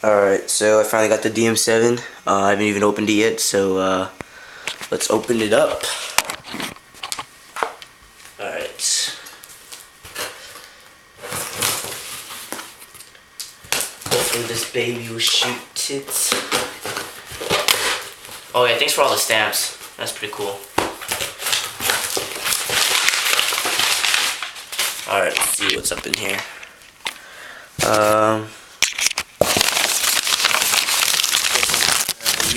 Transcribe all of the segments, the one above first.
Alright, so I finally got the Dm7. I haven't even opened it yet, so let's open it up. Alright. Hopefully this baby will shoot it. Oh yeah, thanks for all the stamps. That's pretty cool. Alright, let's see what's up in here.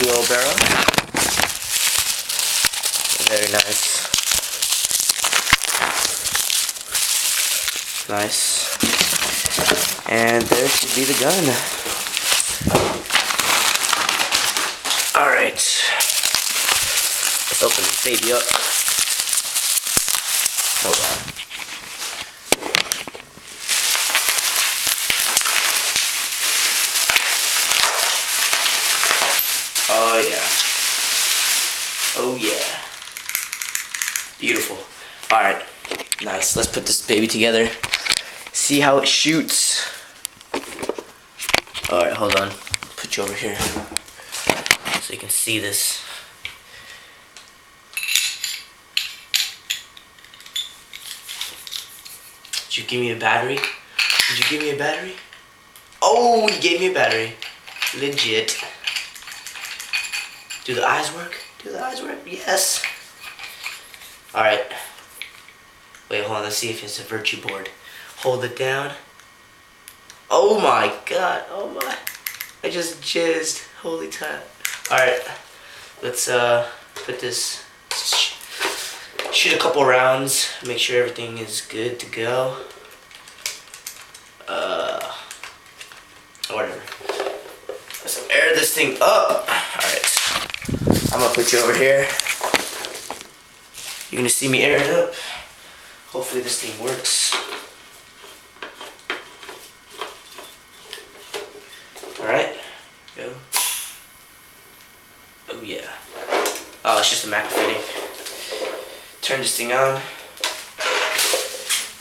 UL barrel. Very nice. Nice. And there should be the gun. Alright. Let's open this baby up. Hold on. Oh yeah. Oh yeah. Beautiful. Alright. Nice. Let's put this baby together. See how it shoots. Alright, hold on. Put you over here so you can see this. Did you give me a battery? Did you give me a battery? Oh, you gave me a battery. Legit. Do the eyes work? Do the eyes work? Yes. Alright. Wait, hold on. Let's see if it's a virtue board. Hold it down. Oh my god. Oh my. I just jizzed. Holy time. Alright. Let's put this. Shoot a couple rounds. Make sure everything is good to go. Whatever. Let's air this thing up. Alright. I'm gonna put you over here. You're gonna see me air it up. Hopefully this thing works. Alright. Go. Oh yeah. Oh, it's just a Mac fitting. Turn this thing on.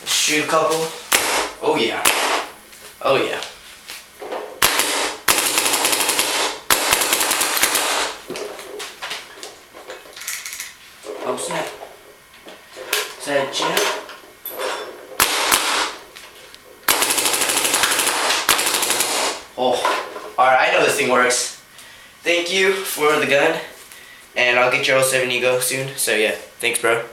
Let's shoot a couple. Oh yeah. Oh yeah. Oh snap. Is that a jam? Oh. Alright, I know this thing works. Thank you for the gun. And I'll get your 07 Ego soon. So yeah, thanks bro.